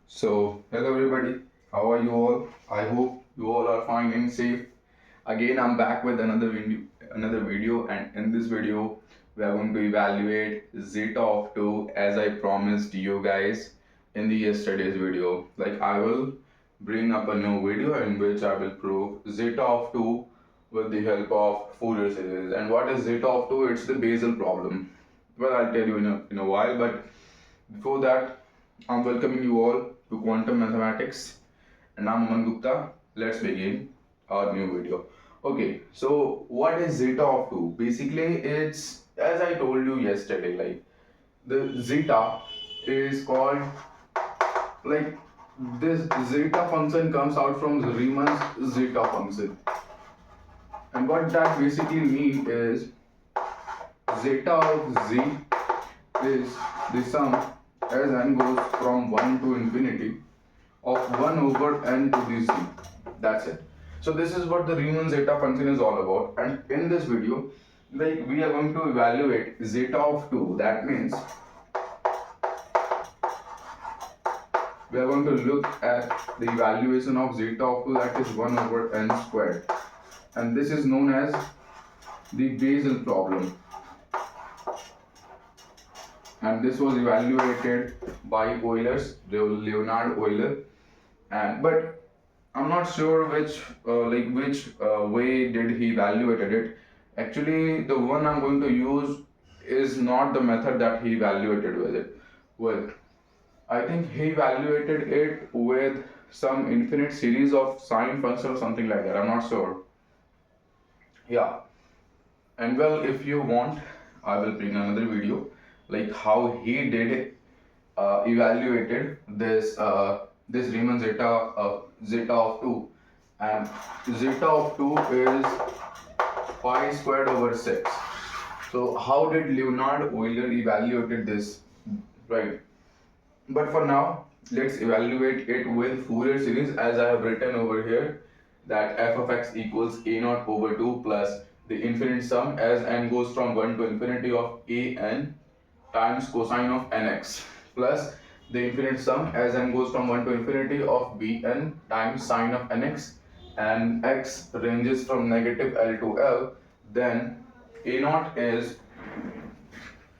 Hello everybody, how are you all? I hope you all are fine and safe. Again, I'm back with another video, and in this video, we are going to evaluate zeta of 2 as I promised you guys in the yesterday's video. Like, I will bring up a new video in which I will prove zeta of 2 with the help of Fourier series. And what is zeta of 2? It's the Basel problem. Well, I'll tell you in a while, but before that, I'm welcoming you all to Quantum Mathematics, and I'm Aman Gupta. Let's begin our new video. Okay, so what is zeta of 2? Basically, it's as I told you yesterday, like the zeta is called, like, this zeta function comes out from the Riemann's zeta function, and what that basically means is zeta of z is the sum as n goes from 1 to infinity of 1 over n to the z. That's it. So this is what the Riemann zeta function is all about, and in this video, like, we are going to evaluate zeta of 2. That means we are going to look at the evaluation of zeta of 2, that is 1 over n squared, and this is known as the Basel problem, and this was evaluated by Leonhard Euler. And but I'm not sure which way did he evaluated it. Actually, the one I'm going to use is not the method that he evaluated with it. Well, I think he evaluated it with some infinite series of sine function or something like that. I'm not sure. Yeah, and well, if you want, I will bring another video like how he did evaluated this Riemann zeta of 2, and zeta of 2 is pi squared over 6. So how did Leonhard Euler evaluated this, right? But for now, let's evaluate it with Fourier series, as I have written over here that f of x equals a naught over 2 plus the infinite sum as n goes from 1 to infinity of a n times cosine of nx plus the infinite sum as n goes from 1 to infinity of bn times sine of nx, and x ranges from negative L to L. Then a naught is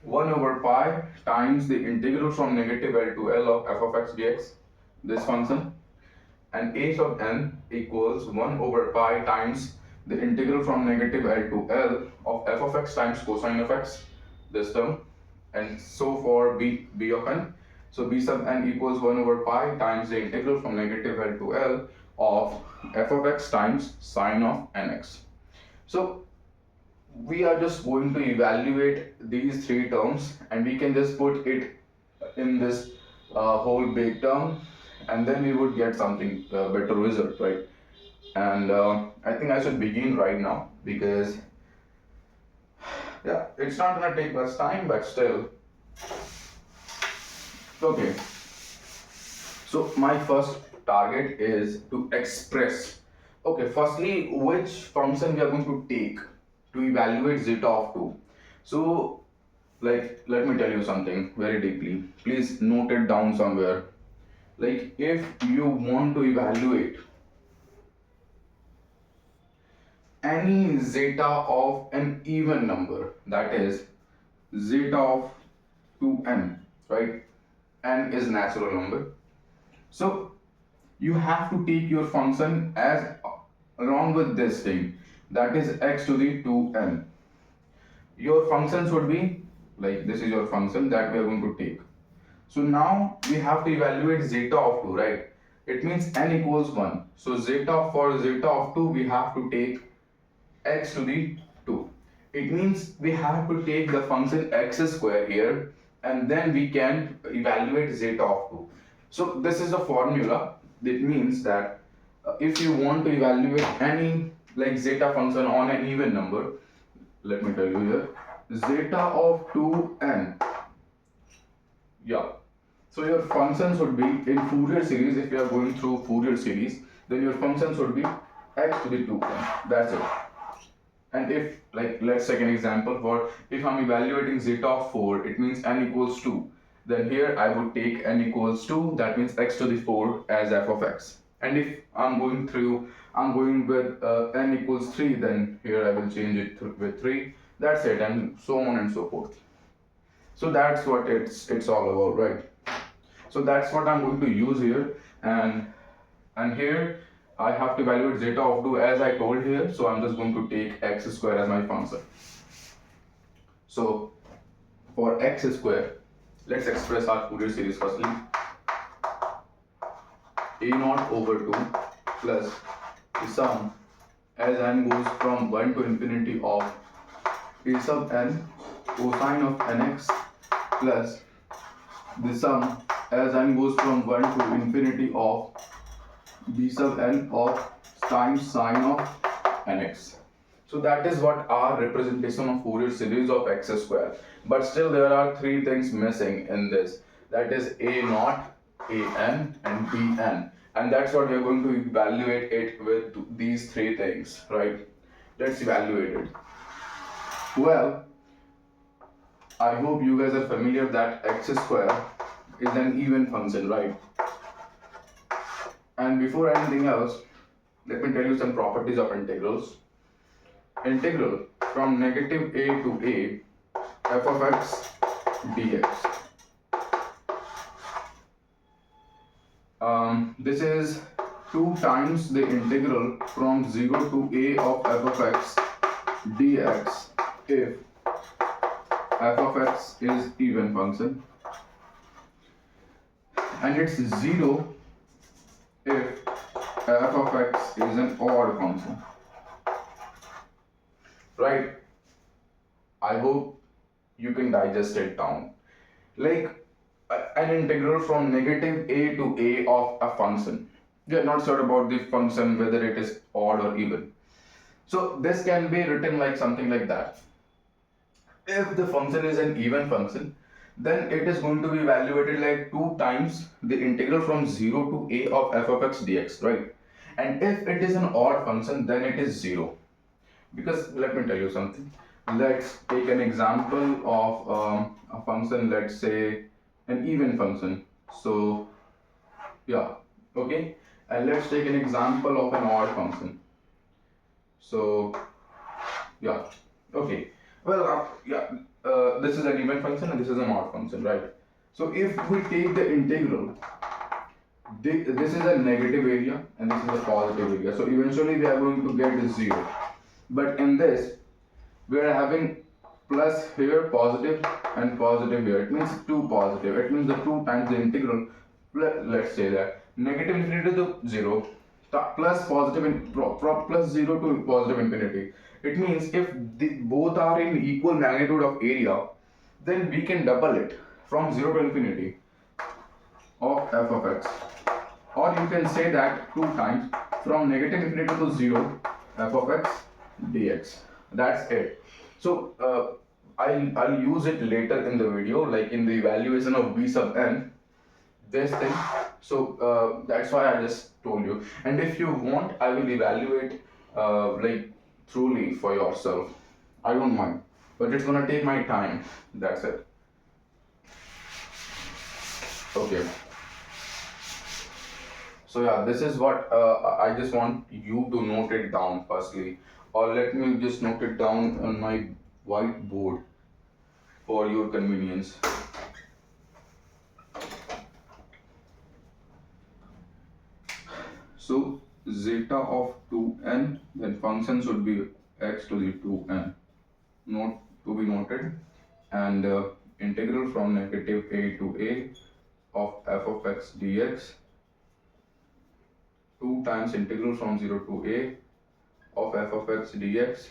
1 over pi times the integral from negative L to L of f of x dx, this function, and a sub n equals 1 over pi times the integral from negative L to L of f of x times cosine of x, this term, and so for b of n. So b sub n equals 1 over pi times the integral from negative L to L of f of x times sine of nx. So we are just going to evaluate these three terms, and we can just put it in this whole big term, and then we would get something better result, right? And I think I should begin right now, because yeah, it's not gonna take much time, but still. Okay, so my first target is to express. Okay, firstly, which function we are going to take to evaluate zeta of 2. So, like, let me tell you something very deeply. Please note it down somewhere. Like, if you want to evaluate any zeta of an even number, that is zeta of 2n, right? N is natural number. So you have to take your function as along with this thing, that is x to the 2n. Your function should be like, this is your function that we are going to take. So now we have to evaluate zeta of 2, right? It means n equals 1. So for zeta of 2, we have to take x to the 2. It means we have to take the function x square here, and then we can evaluate zeta of 2. So this is a formula. That means that if you want to evaluate any like zeta function on an even number, let me tell you here, zeta of 2n. Yeah. So your function should be in Fourier series. If you are going through Fourier series, then your function should be x to the 2n. That's it. And if, like, let's take an example for, if I'm evaluating zeta of 4, it means n equals 2. then here I would take n equals 2, that means x to the 4 as f of x. And if I'm going with n equals 3, then here I will change it with 3. That's it, and so on and so forth. So that's what it's all about, right? So that's what I'm going to use here, and here I have to evaluate zeta of 2 as I told here. So I'm just going to take x square as my function. So for x square, let's express our Fourier series firstly. A0 over 2 plus the sum as n goes from 1 to infinity of a sub n cosine of nx plus the sum as n goes from 1 to infinity of b sub n of times sine of nx. So that is what our representation of Fourier series of x square. But still there are three things missing in this. That is a0, an and bn. And that's what we are going to evaluate it with these three things, right? Let's evaluate it. Well, I hope you guys are familiar that x square is an even function, right? And before anything else, let me tell you some properties of integrals. Integral from negative a to a f of x dx. This is 2 times the integral from 0 to a of f of x dx if f of x is even function, and it's 0 if f of x is an odd function. Right? I hope you can digest it down. Like an integral from negative a to a of a function. We are not sure about the function whether it is odd or even. So this can be written like something like that. If the function is an even function, then it is going to be evaluated like 2 times the integral from 0 to a of f of x dx, right? And if it is an odd function, then it is 0. Because let me tell you something. Let's take an example of a function, let's say an even function. So yeah, okay, and let's take an example of an odd function. So yeah, okay, well this is an even function and this is an odd function, right? So if we take the integral, this is a negative area and this is a positive area, so eventually we are going to get 0. But in this, we are having plus here positive and positive here. It means 2 positive. It means the 2 times the integral. Let's say that negative infinity to 0 plus positive plus 0 to positive infinity. It means if both are in equal magnitude of area, then we can double it from 0 to infinity of f of x. Or you can say that 2 times from negative infinity to 0 f of x dx. That's it. So I'll use it later in the video, like in the evaluation of b sub n, this thing. So that's why I just told you. And if you want, I will evaluate like truly for yourself. I don't mind, but it's gonna take my time. That's it. Okay. So yeah, this is what I just want you to note it down firstly, or let me just note it down on my whiteboard for your convenience. So zeta of 2n, then function should be x to the 2n, note to be noted, and integral from negative a to a of f of x dx, 2 times integral from 0 to a of f of x dx,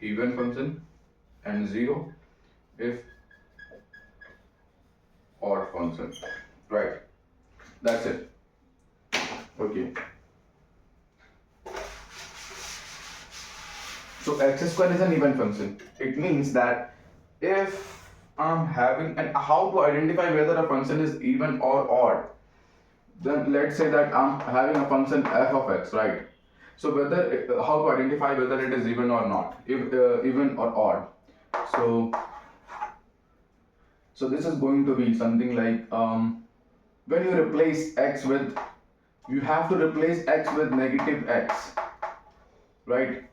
even function, and 0 if odd function, right? That's it. Okay. So x square is an even function. It means that if I'm having, and how to identify whether a function is even or odd, then let's say that I'm having a function f of x, right? So whether how to identify whether it is even or not, if even or odd. So So this is going to be something like when you replace x with, you have to replace x with negative x, right?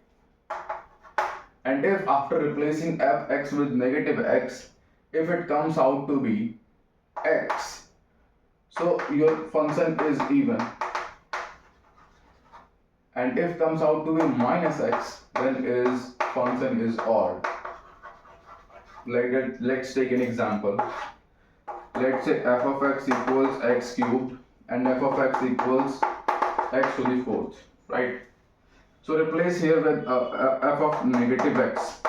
And if after replacing x with negative x, if it comes out to be x, so your function is even. And if comes out to be minus x, then is function is odd. Let's take an example. Let's say f of x equals x cubed and f of x equals x to the fourth, right? So replace here with f of negative x.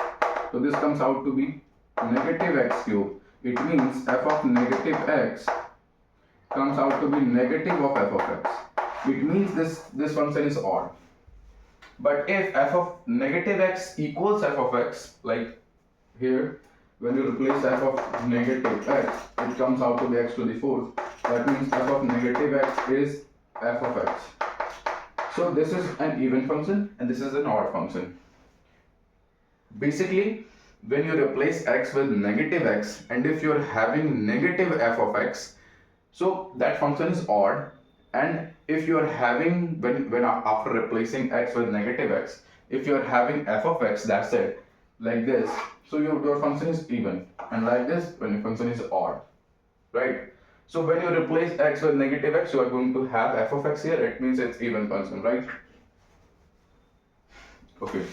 So this comes out to be negative x cubed. It means f of negative x comes out to be negative of f of x. It means this function is odd. But if f of negative x equals f of x, like here, when you replace f of negative x, it comes out to be x to the fourth. That means f of negative x is f of x. So this is an even function and this is an odd function. Basically, when you replace x with negative x, and if you're having negative f of x, so that function is odd. And if you are having, when after replacing x with negative x, if you are having f of x, that's it, like this, so your function is even, and like this when your function is odd, right? So when you replace x with negative x, you are going to have f of x here. It means it's even function, right? Okay.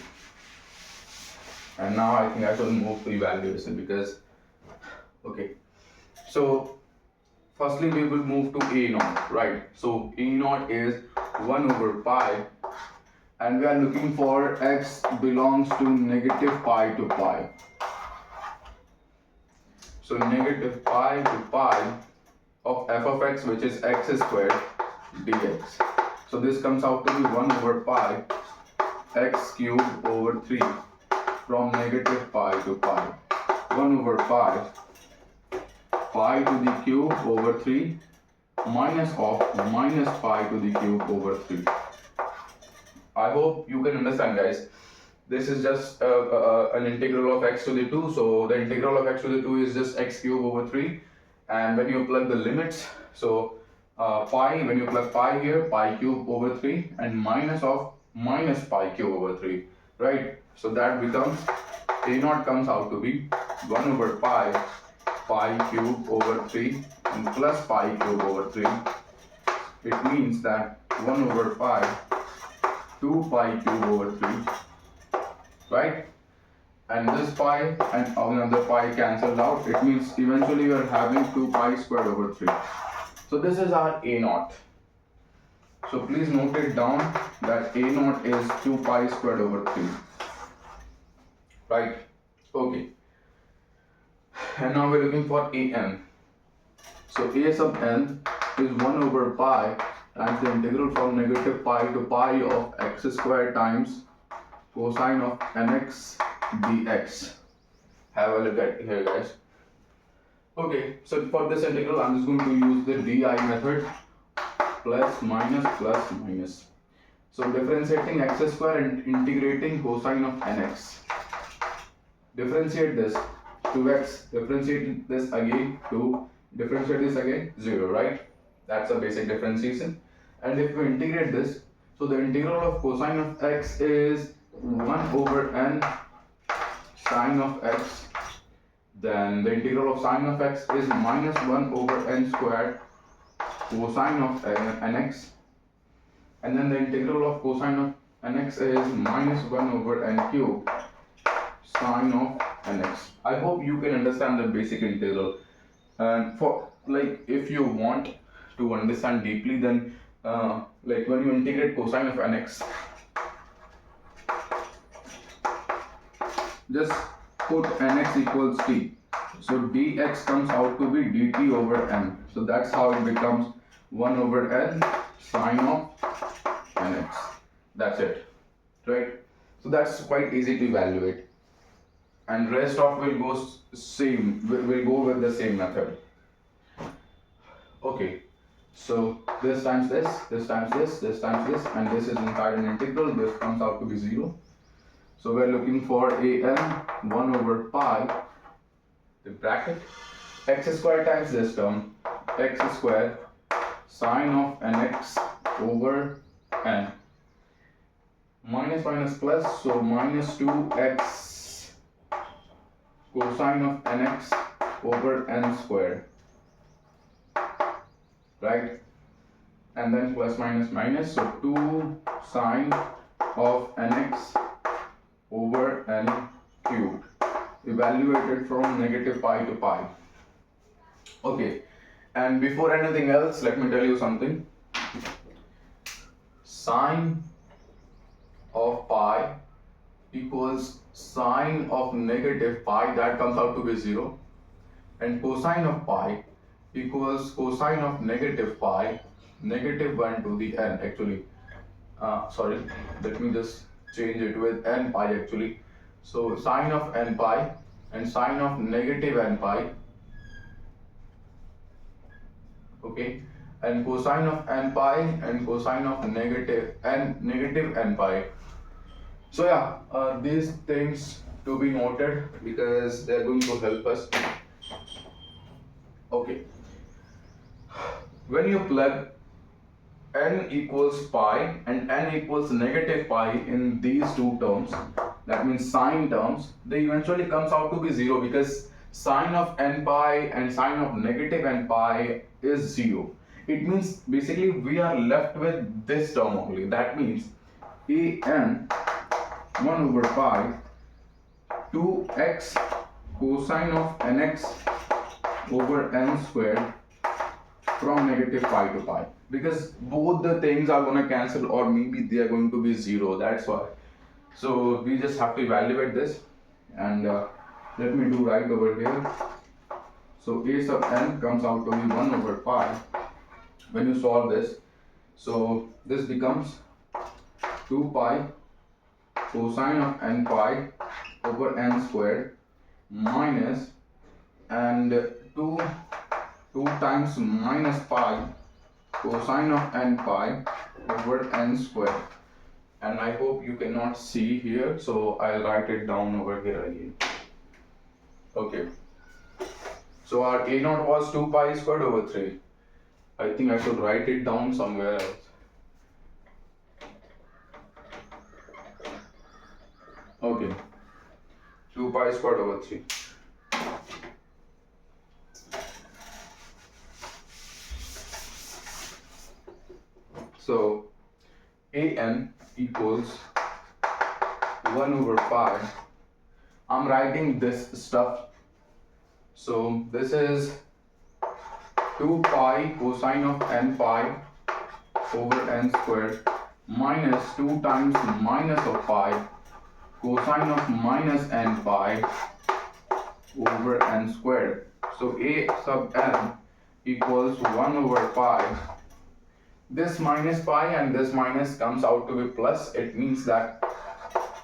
And now I think I should move to evaluation because, okay, so firstly we will move to a naught, right? So a naught is 1 over pi, and we are looking for x belongs to negative pi to pi. So negative pi to pi of f of x, which is x squared dx. So this comes out to be 1 over pi x cubed over 3 from negative pi to pi. 1 over pi to the cube over 3 minus of minus pi to the cube over 3. I hope you can understand, guys. This is just an integral of x to the 2. So the integral of x to the 2 is just x cube over 3. And when you plug the limits, so pi, when you plug pi here, pi cube over 3 and minus of minus pi cube over 3, right? So that becomes, a naught comes out to be 1 over pi cube over 3 and plus pi cube over 3. It means that 1 over pi 2 pi cube over 3, right? And this pi and another pi cancelled out. It means eventually we are having 2 pi squared over 3. So this is our a naught. So please note it down that a naught is 2 pi squared over 3, right? Okay. And now we're looking for an. So a sub n is 1 over pi times the integral from negative pi to pi of x squared times cosine of nx dx. Have a look at here, guys. Okay, so for this integral, I'm just going to use the di method, plus minus. So differentiating x square and integrating cosine of nx. Differentiate this to x, differentiate this again to differentiate this again, 0, right? That's a basic differentiation. And if we integrate this, so the integral of cosine of x is 1 over n sine of x. Then the integral of sine of x is minus 1 over n squared cosine of nx. And then the integral of cosine of nx is minus 1 over n cube sine of nx. I hope you can understand the basic integral. And for like, if you want to understand deeply, then like when you integrate cosine of nx, just put nx equals t. So dx comes out to be dt over n. So that's how it becomes 1 over n sine of nx. That's it, right? So that's quite easy to evaluate. And rest of will go same, will go with the same method. Okay, so this times this, this times this, this times this, and this is inside an integral. This comes out to be 0. So we're looking for an 1 over pi, the bracket, x square times this term, x square sine of nx over n, minus minus plus, so minus 2x cosine of nx over n square, right? And then plus minus minus, so 2 sine of nx over n cubed, evaluated from negative pi to pi. Okay, and before anything else, let me tell you something. Sine of pi equals sine of negative pi, that comes out to be 0, and cosine of pi equals cosine of negative pi, negative 1 to the n actually. Sorry, let me just change it with n pi actually. So sine of n pi and sine of negative n pi, okay, and cosine of n pi and cosine of negative n pi. So yeah, these things to be noted because they're going to help us. Okay, when you plug n equals pi and n equals negative pi in these two terms, that means sine terms, they eventually comes out to be 0 because sine of n pi and sine of negative n pi is 0. It means basically we are left with this term only. That means an 1 over pi 2x cosine of nx over n squared from negative pi to pi, because both the things are going to cancel or maybe they are going to be 0, that's why. So we just have to evaluate this, and let me do right over here. So a sub n comes out to be 1 over pi when you solve this. So this becomes 2 pi cosine of n pi over n squared minus, and 2 times minus pi cosine of n pi over n squared. And I hope you cannot see here, so I'll write it down over here again. Okay, so our a naught was 2 pi squared over 3. I think I should write it down somewhere else. Okay, 2 pi squared over 3. So an equals 1 over pi. I'm writing this stuff. So this is 2 pi cosine of n pi over n squared minus 2 times minus of pi cosine of minus n pi over n squared. So a sub n equals 1 over pi. This minus pi and this minus comes out to be plus. It means that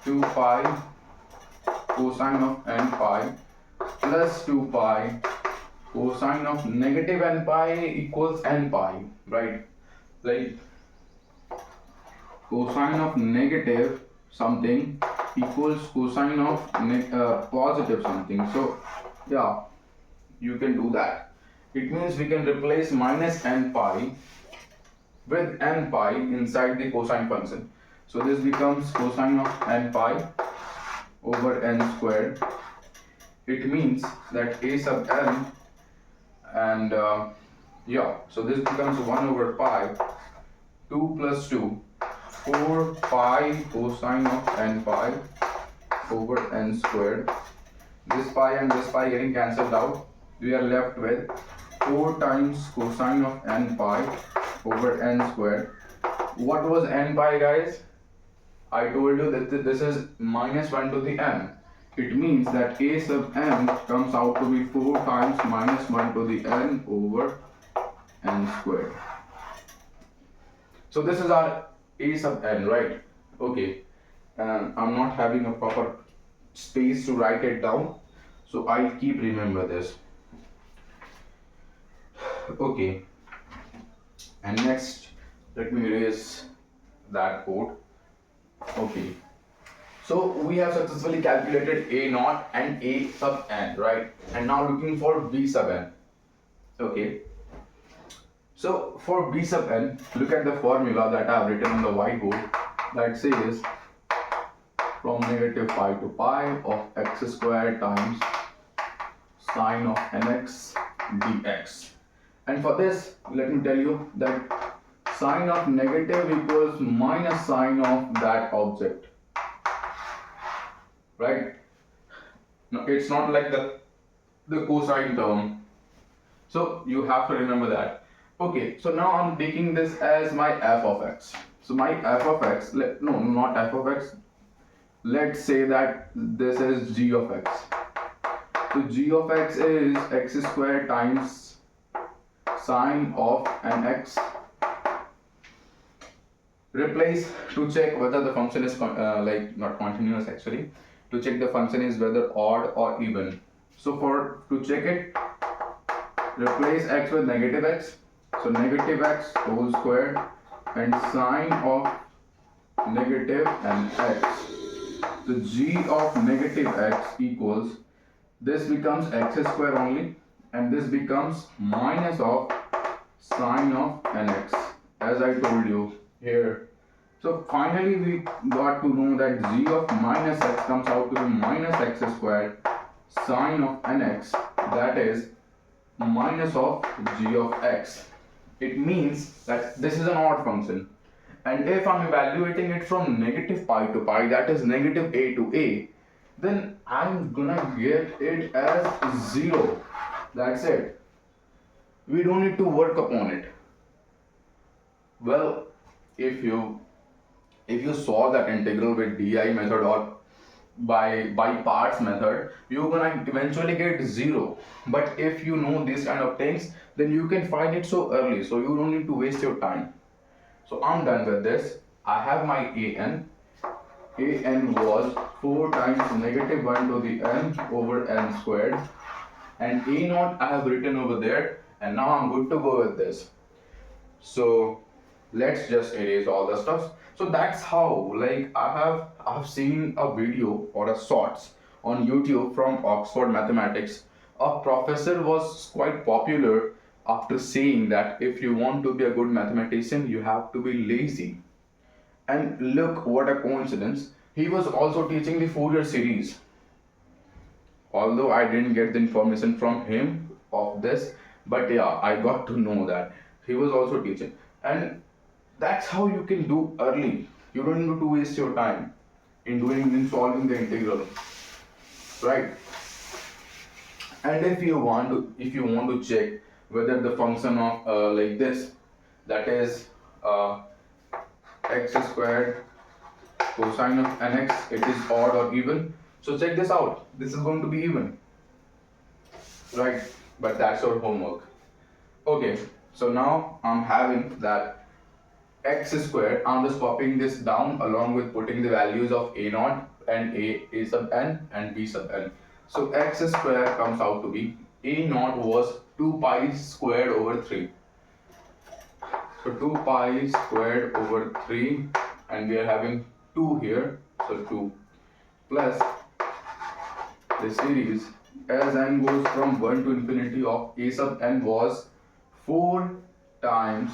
2 pi cosine of n pi plus 2 pi cosine of negative n pi equals n pi, right? Like cosine of negative something equals cosine of positive something. So yeah, you can do that. It means we can replace minus n pi with n pi inside the cosine function. So this becomes cosine of n pi over n squared. It means that a sub n, and yeah, so this becomes 1 over pi 2 plus 2 4 pi cosine of n pi over n squared. This pi and this pi getting cancelled out. We are left with 4 times cosine of n pi over n squared. What was n pi, guys? I told you that this is minus 1 to the n. It means that a sub n comes out to be 4 times minus 1 to the n over n squared. So this is our a sub n, right? Okay, and I'm not having a proper space to write it down, so I'll keep remember this. Okay, and next let me erase that code. Okay, so we have successfully calculated a naught and a sub n, right? And now looking for b sub n. Okay. So for b sub n, look at the formula that I have written on the whiteboard that says from negative pi to pi of x squared times sine of nx dx. And for this, let me tell you that sine of negative equals minus sine of that object, right? No, it's not like the cosine term. So you have to remember that. Okay, so now I'm taking this as my f of x. So my f of x, no, not f of x. Let's say that this is g of x. So g of x is x squared times sine of an x. Replace to check whether the function is like not continuous actually. To check the function is whether odd or even. So for to check it, replace x with negative x. So negative x whole squared and sine of negative and x. So g of negative x equals, this becomes x square only and this becomes minus of sine of nx, as I told you here. So finally we got to know that g of minus x comes out to be minus x squared sine of nx, that is minus of g of x. It means that this is an odd function. And if I'm evaluating it from negative pi to pi, that is negative a to a, then I'm gonna get it as 0. That's it. We don't need to work upon it. Well, if you solve that integral with DI method or by parts method, you're gonna eventually get 0. But if you know these kind of things, then you can find it so early, so you don't need to waste your time. So I'm done with this. I have my an. An was 4 times negative 1 to the n over n squared, and a naught I have written over there, and now I'm good to go with this. So let's just erase all the stuff. So that's how, like, I've seen a video or a shorts on YouTube from Oxford Mathematics. A professor was quite popular after saying that if you want to be a good mathematician, you have to be lazy. And look what a coincidence. He was also teaching the Fourier series. Although I didn't get the information from him of this, but yeah, I got to know that he was also teaching. And that's how you can do early. You don't need to waste your time in solving the integral, right? And if you want to check whether the function of like this, that is x squared cosine of nx, it is odd or even. So check this out. This is going to be even, right? But that's your homework. Okay, so now I'm having that x squared. I'm just copying this down along with putting the values of a naught and a sub n and b sub n. So x squared comes out to be, a naught was 2 pi squared over 3. So 2 pi squared over 3, and we are having 2 here, so 2 plus the series as n goes from 1 to infinity of a sub n was 4 times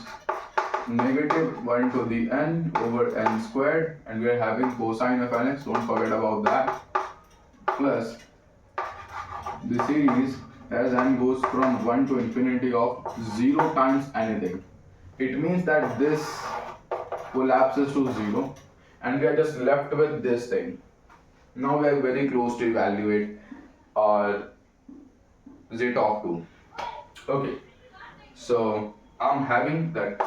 negative 1 to the n over n squared, and we are having cosine of nx, don't forget about that, plus the series as n goes from 1 to infinity of 0 times anything. It means that this collapses to 0 and we are just left with this thing. Now we are very close to evaluate our zeta of 2. Okay, so I'm having that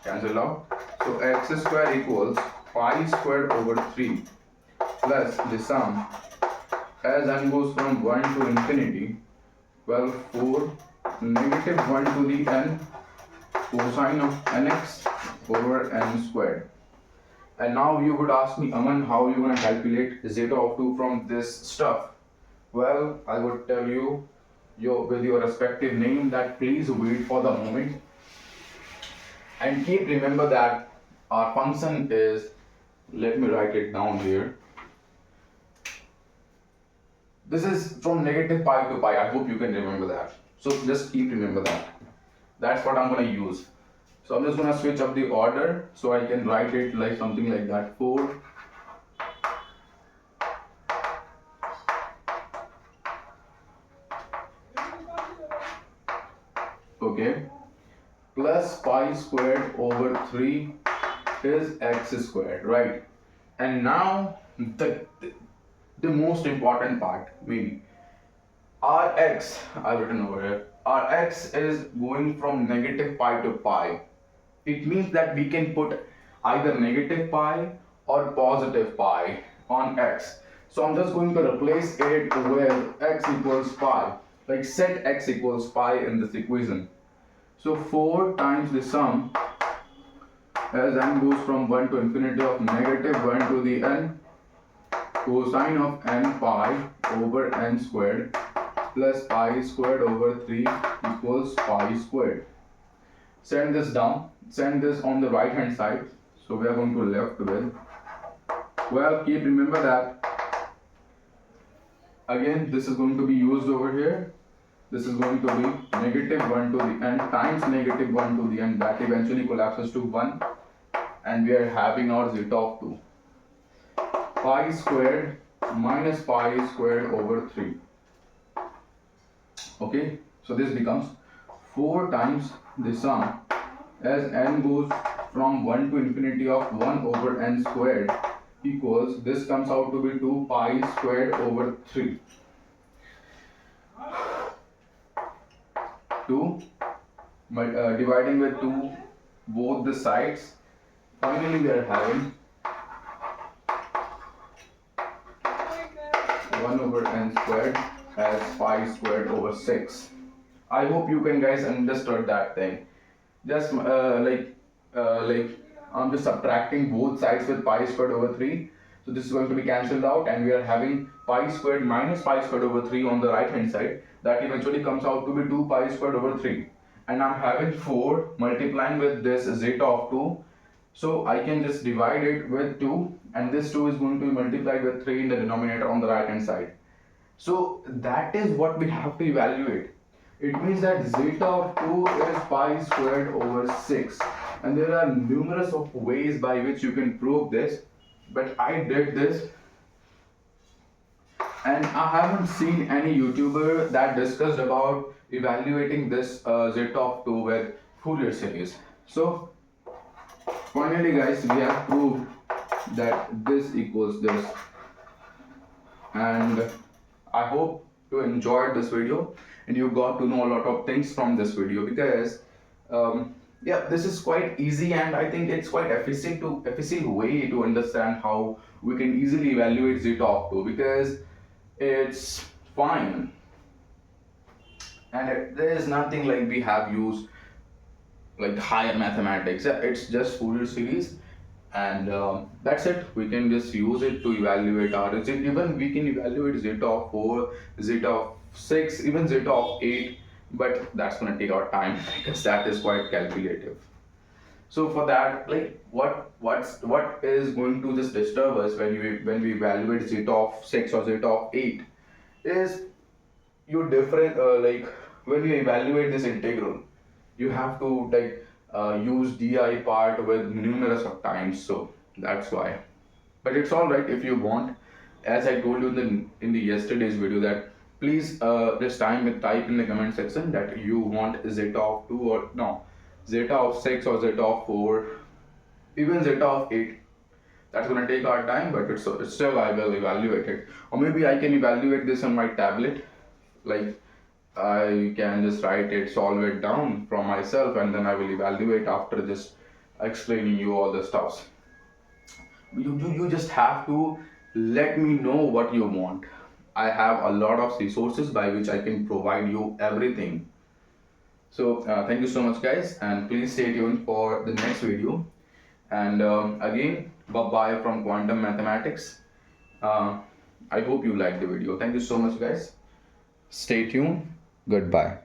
cancel out. So x square equals pi squared over 3 plus the sum as n goes from 1 to infinity, well, 4 negative 1 to the n cosine of nx over n squared. And now you would ask me, Aman, how are you going to calculate zeta of 2 from this stuff? Well, I would tell you with your respective name that please wait for the moment. And keep remember that our function is, let me write it down here. This is from negative pi to pi. I hope you can remember that. So just keep remember that. That's what I'm gonna use. So I'm just gonna switch up the order so I can write it like something like that. 4, okay, plus pi squared over 3 is x squared, right? And now the most important part, maybe Rx, I've written over here. Rx is going from negative pi to pi. It means that we can put either negative pi or positive pi on x. So I'm just going to replace it with x equals pi. Like set x equals pi in this equation. So 4 times the sum as n goes from 1 to infinity of negative 1 to the n cosine of n pi over n squared plus pi squared over 3 equals pi squared. Send this down, send this on the right hand side. So we are going to left with, well, keep remember that again this is going to be used over here. This is going to be negative 1 to the n times negative 1 to the n, that eventually collapses to 1, and we are having our zeta of 2. Pi squared minus pi squared over 3. Okay, so this becomes 4 times the sum as n goes from 1 to infinity of 1 over n squared equals, this comes out to be 2 pi squared over 3. 2 but dividing with 2 both the sides, finally we are having 1 over n squared as pi squared over 6. I hope you can guys understood that thing. Just like I'm just subtracting both sides with pi squared over 3. So this is going to be cancelled out, and we are having pi squared minus pi squared over 3 on the right hand side. That eventually comes out to be 2 pi squared over 3. And I'm having 4 multiplying with this zeta of 2. So I can just divide it with 2, and this 2 is going to be multiplied with 3 in the denominator on the right hand side. So that is what we have to evaluate. It means that zeta of 2 is pi squared over 6. And there are numerous of ways by which you can prove this, but I did this, and I haven't seen any YouTuber that discussed about evaluating this zeta of 2 with Fourier series. So finally guys, we have proved that this equals this, and I hope you enjoyed this video and you got to know a lot of things from this video, because yeah, this is quite easy, and I think it's quite efficient way to understand how we can easily evaluate zeta of 2, because it's fine, and there is nothing like we have used like higher mathematics. It's just Fourier series, and that's it. We can just use it to evaluate our zeta. Even we can evaluate zeta of 4, zeta of 6, even zeta of 8, but that's gonna take our time because that is quite calculative. So for that, like what is going to just disturb us when we evaluate zeta of 6 or zeta of 8 is you different like when you evaluate this integral, you have to like use di part with numerous of times, so that's why. But it's all right if you want. As I told you in the yesterday's video, that please this time type in the comment section that you want zeta of 2 or no, zeta of 6 or zeta of 4, even zeta of 8. That's gonna take our time, but it's still I will evaluate it. Or maybe I can evaluate this on my tablet. Like I can just write it, solve it down from myself, and then I will evaluate after just explaining you all the stuffs. You just have to let me know what you want. I have a lot of resources by which I can provide you everything. So thank you so much guys, and please stay tuned for the next video. And again, bye bye from Quantum Mathematics. I hope you liked the video. Thank you so much guys. Stay tuned. Goodbye.